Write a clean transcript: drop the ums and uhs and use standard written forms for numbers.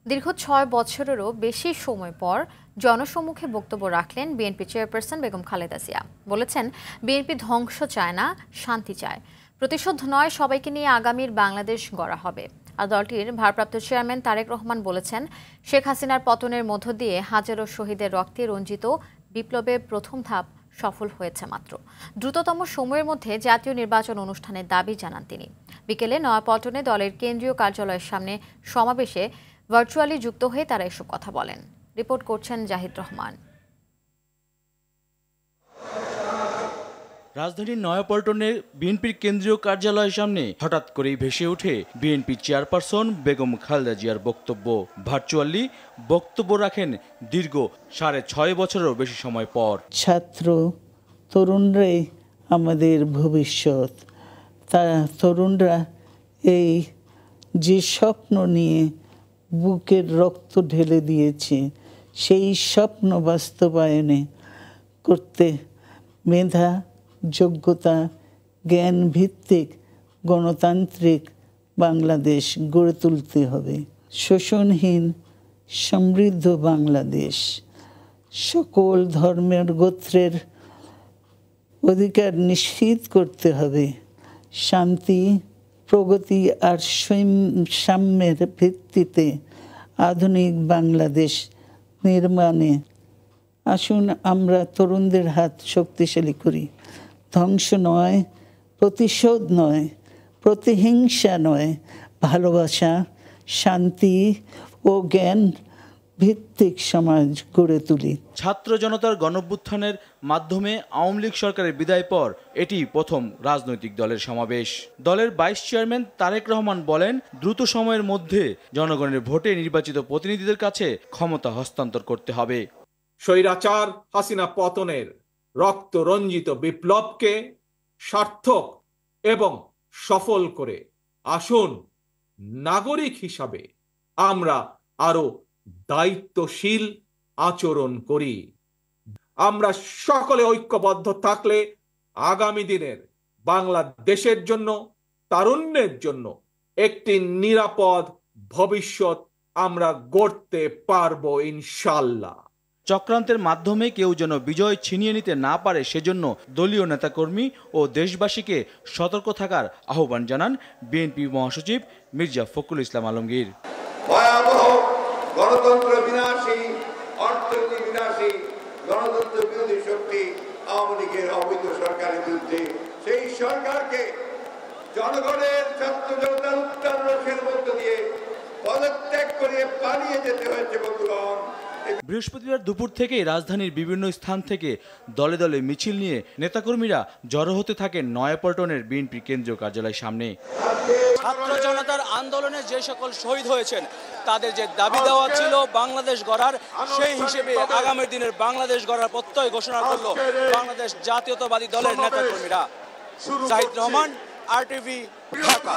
দীর্ঘ ৬ বছরেরও বেশি সময় পর জনসম্মুখে বক্তব্য রাখলেন বিএনপি চেয়ারপারসন বেগম খালেদা জিয়া। বলেছেন, বিএনপি ধ্বংস চায় না, শান্তি চায়। প্রতিশোধ নয়, সবাইকে নিয়ে আগামীর বাংলাদেশ গড়া হবে। আর দলটির ভারপ্রাপ্ত চেয়ারম্যান তারেক রহমান বলেছেন, শেখ হাসিনার পতনের মধ্য দিয়ে হাজারো শহীদের রক্তে রঞ্জিত বিপ্লবের প্রথম ধাপ সফল হয়েছে মাত্র। দ্রুততম সময়ের মধ্যে জাতীয় নির্বাচন অনুষ্ঠানের দাবি জানান তিনি। বিকেলে নয়াপল্টনে দলের কেন্দ্রীয় কার্যালয়ের সামনে সমাবেশে ভার্চুয়ালি যুক্ত হয়ে তারা এসব কথা বলেন। রিপোর্ট করছেন জাহিদ রহমান। রাজধানীর নয়াপল্টনের বিএনপির কেন্দ্রীয় কার্যালয়ের সামনে হঠাৎ করেই ভেসে ওঠে বিএনপি চেয়ারপারসন বেগম খালেদা জিয়ার বক্তব্য। ভার্চুয়ালি বক্তব্য রাখেন দীর্ঘ ৬.৫ বছরেরও বেশি সময় পর। ছাত্র তরুণরাই আমাদের ভবিষ্যৎ। তারা তরুণরা এই যে স্বপ্ন নিয়ে বুকের রক্ত ঢেলে দিয়েছে, সেই স্বপ্ন বাস্তবায়নে করতে মেধা, যোগ্যতা, জ্ঞান ভিত্তিক গণতান্ত্রিক বাংলাদেশ গড়ে তুলতে হবে। শোষণহীন সমৃদ্ধ বাংলাদেশ, সকল ধর্মের গোত্রের অধিকার নিশ্চিত করতে হবে। শান্তি, প্রগতি আর সাম্যের ভিত্তিতে আধুনিক বাংলাদেশ নির্মাণে আসুন আমরা তরুণদের হাত শক্তিশালী করি। ধ্বংস নয়, প্রতিশোধ নয়, প্রতিহিংসা নয়, ভালোবাসা, শান্তি ও জ্ঞান ভিত্তিক সমাজ গড়ে তুলি। ছাত্র জনতার গণঅভ্যুত্থানের মাধ্যমে আওয়ামী লীগ সরকারের বিদায় পর এটি প্রথম রাজনৈতিক দলের সমাবেশ। দলের ভাইস চেয়ারম্যান তারেক রহমান বলেন, দ্রুত সময়ের মধ্যে জনগণের ভোটে নির্বাচিত প্রতিনিধিদের কাছে ক্ষমতা হস্তান্তর করতে হবে। স্বৈরাচার হাসিনা পতনের রক্ত রঞ্জিত বিপ্লবকে সার্থক এবং সফল করে আসুন নাগরিক হিসাবে আমরা আরো দায়িত্বশীল আচরণ করি। আমরা সকলে ঐক্যবদ্ধ থাকলে আগামী দিনের বাংলাদেশের জন্য, তারুণ্যের জন্য একটি নিরাপদ ভবিষ্যৎ আমরা গড়তে পারবো ইনশাআল্লাহ। চক্রান্তের মাধ্যমে কেউ যেন বিজয় ছিনিয়ে নিতে না পারে, সেজন্য দলীয় নেতাকর্মী ও দেশবাসীকে সতর্ক থাকার আহ্বান জানান বিএনপি মহাসচিব মির্জা ফখরুল ইসলাম আলমগীর। ভয়াবহ গণতন্ত্র বিনাশী, অর্থনীতি বিনাশী, গণতন্ত্র বিরোধী শক্তি আওয়ামী লীগের অবৈধ সরকারের বিরুদ্ধে সেই সরকারকে জনগণের ছাত্র জনতার উত্তরণের মধ্য দিয়ে পদত্যাগ করে পালিয়ে যেতে হয়েছে। বন্ধুগণ, বৃহস্পতিবার দুপুর থেকেই রাজধানীর বিভিন্ন স্থান থেকে দলে দলে মিছিল নিয়ে নেতাকর্মীরা জড়ো হতে থাকেন নয়াপল্টনের বিএনপি কেন্দ্রীয় কার্যালয়ের সামনে। ছাত্র জনতার আন্দোলনে যে সকল শহীদ হয়েছেন তাদের যে দাবি দেওয়া ছিল বাংলাদেশ গড়ার, সেই হিসেবে আগামী দিনের বাংলাদেশ গড়ার প্রত্যয় ঘোষণা করল বাংলাদেশ জাতীয়তাবাদী দলের নেতাকর্মীরা। জাহিদ রহমান, RTV, ঢাকা।